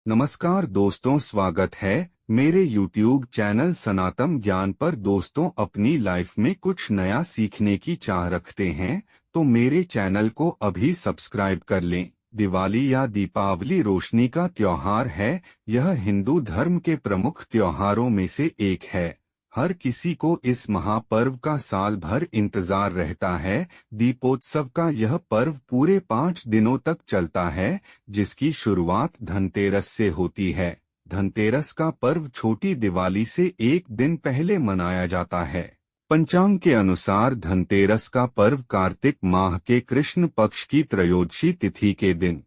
नमस्कार दोस्तों, स्वागत है मेरे YouTube चैनल सनातन ज्ञान पर। दोस्तों, अपनी लाइफ में कुछ नया सीखने की चाह रखते हैं तो मेरे चैनल को अभी सब्सक्राइब कर लें। दिवाली या दीपावली रोशनी का त्योहार है। यह हिंदू धर्म के प्रमुख त्योहारों में से एक है। हर किसी को इस महापर्व का साल भर इंतजार रहता है। दीपोत्सव का यह पर्व पूरे 5 दिनों तक चलता है, जिसकी शुरुआत धनतेरस से होती है। धनतेरस का पर्व छोटी दिवाली से एक दिन पहले मनाया जाता है। पंचांग के अनुसार धनतेरस का पर्व कार्तिक माह के कृष्ण पक्ष की त्रयोदशी तिथि के दिन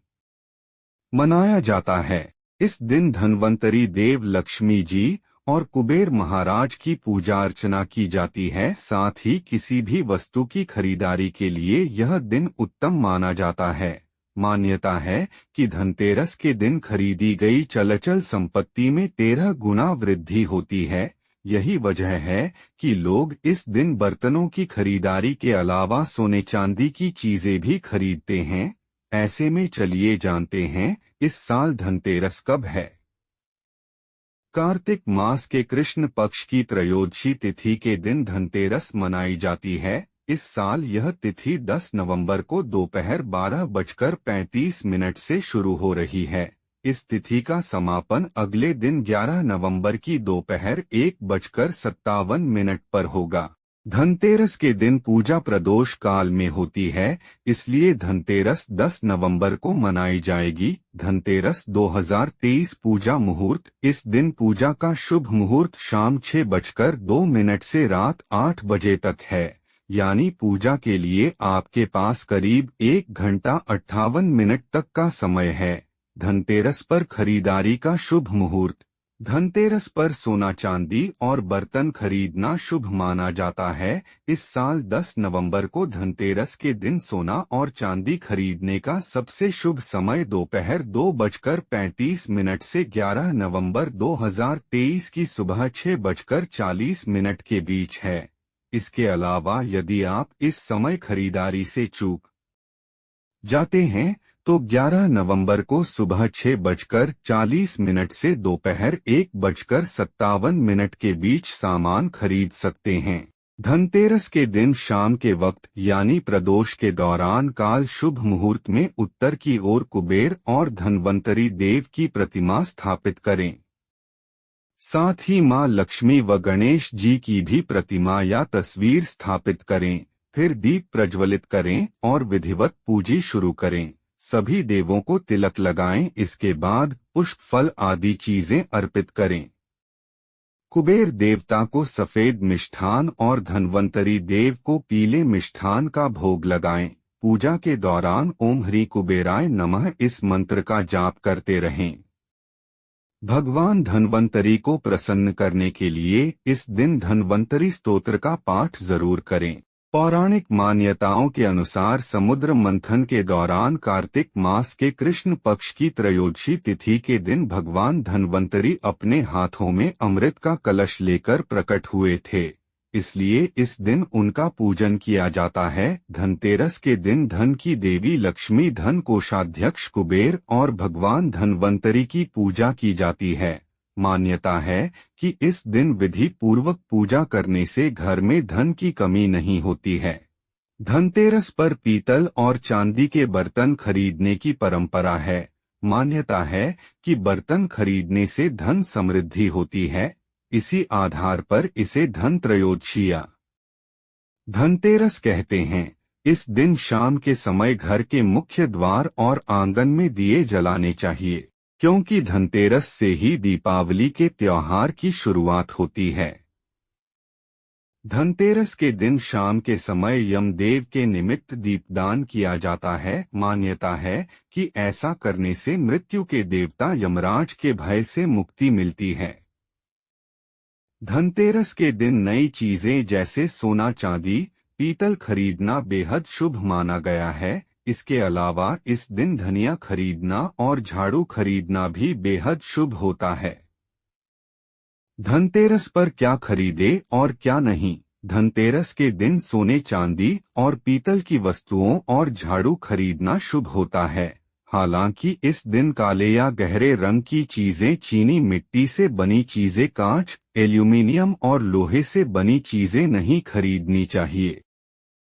मनाया जाता है। इस दिन धन्वंतरी देव लक्ष्मी जी और कुबेर महाराज की पूजा अर्चना की जाती है। साथ ही किसी भी वस्तु की खरीदारी के लिए यह दिन उत्तम माना जाता है। मान्यता है कि धनतेरस के दिन खरीदी गई चल संपत्ति में 13 गुना वृद्धि होती है। यही वजह है कि लोग इस दिन बर्तनों की खरीदारी के अलावा सोने चांदी की चीजें भी खरीदते हैं। ऐसे में चलिए जानते हैं इस साल धनतेरस कब है। कार्तिक मास के कृष्ण पक्ष की त्रयोदशी तिथि के दिन धनतेरस मनाई जाती है। इस साल यह तिथि 10 नवंबर को दोपहर 12:35 से शुरू हो रही है। इस तिथि का समापन अगले दिन 11 नवंबर की दोपहर 1:57 पर होगा। धनतेरस के दिन पूजा प्रदोष काल में होती है, इसलिए धनतेरस 10 नवंबर को मनाई जाएगी। धनतेरस 2023 पूजा मुहूर्त। इस दिन पूजा का शुभ मुहूर्त शाम 6:02 से रात 8 बजे तक है, यानी पूजा के लिए आपके पास करीब 1 घंटा 58 मिनट तक का समय है। धनतेरस पर खरीदारी का शुभ मुहूर्त। धनतेरस पर सोना चांदी और बर्तन खरीदना शुभ माना जाता है। इस साल 10 नवंबर को धनतेरस के दिन सोना और चांदी खरीदने का सबसे शुभ समय दोपहर 2:35 से 11 नवंबर 2023 की सुबह 6:40 के बीच है। इसके अलावा यदि आप इस समय खरीदारी से चूक जाते हैं तो 11 नवंबर को सुबह 6:40 से दोपहर 1:57 के बीच सामान खरीद सकते हैं। धनतेरस के दिन शाम के वक्त यानी प्रदोष के दौरान काल शुभ मुहूर्त में उत्तर की ओर कुबेर और धन्वंतरी देव की प्रतिमा स्थापित करें। साथ ही मां लक्ष्मी व गणेश जी की भी प्रतिमा या तस्वीर स्थापित करें। फिर दीप प्रज्वलित करें और विधिवत पूजा शुरू करें। सभी देवों को तिलक लगाएं। इसके बाद पुष्प फल आदि चीजें अर्पित करें। कुबेर देवता को सफेद मिष्ठान और धन्वंतरी देव को पीले मिष्ठान का भोग लगाएं। पूजा के दौरान ओम ह्री कुबेराय नमः इस मंत्र का जाप करते रहें। भगवान धन्वंतरी को प्रसन्न करने के लिए इस दिन धन्वंतरी स्तोत्र का पाठ जरूर करें। पौराणिक मान्यताओं के अनुसार समुद्र मंथन के दौरान कार्तिक मास के कृष्ण पक्ष की त्रयोदशी तिथि के दिन भगवान धन्वंतरी अपने हाथों में अमृत का कलश लेकर प्रकट हुए थे, इसलिए इस दिन उनका पूजन किया जाता है। धनतेरस के दिन धन की देवी लक्ष्मी, धन कोषाध्यक्ष कुबेर और भगवान धन्वंतरी की पूजा की जाती है। मान्यता है कि इस दिन विधि पूर्वक पूजा करने से घर में धन की कमी नहीं होती है। धनतेरस पर पीतल और चांदी के बर्तन खरीदने की परंपरा है। मान्यता है कि बर्तन खरीदने से धन समृद्धि होती है। इसी आधार पर इसे धन त्रयोदशी या धनतेरस कहते हैं। इस दिन शाम के समय घर के मुख्य द्वार और आंगन में दिए जलाने चाहिए, क्योंकि धनतेरस से ही दीपावली के त्योहार की शुरुआत होती है। धनतेरस के दिन शाम के समय यमदेव के निमित्त दीपदान किया जाता है। मान्यता है कि ऐसा करने से मृत्यु के देवता यमराज के भय से मुक्ति मिलती है। धनतेरस के दिन नई चीजें जैसे सोना चांदी पीतल खरीदना बेहद शुभ माना गया है। इसके अलावा इस दिन धनिया खरीदना और झाड़ू खरीदना भी बेहद शुभ होता है। धनतेरस पर क्या खरीदे और क्या नहीं। धनतेरस के दिन सोने चांदी और पीतल की वस्तुओं और झाड़ू खरीदना शुभ होता है। हालांकि इस दिन काले या गहरे रंग की चीजें, चीनी मिट्टी से बनी चीजें, कांच, एल्यूमीनियम और लोहे से बनी चीजें नहीं खरीदनी चाहिए।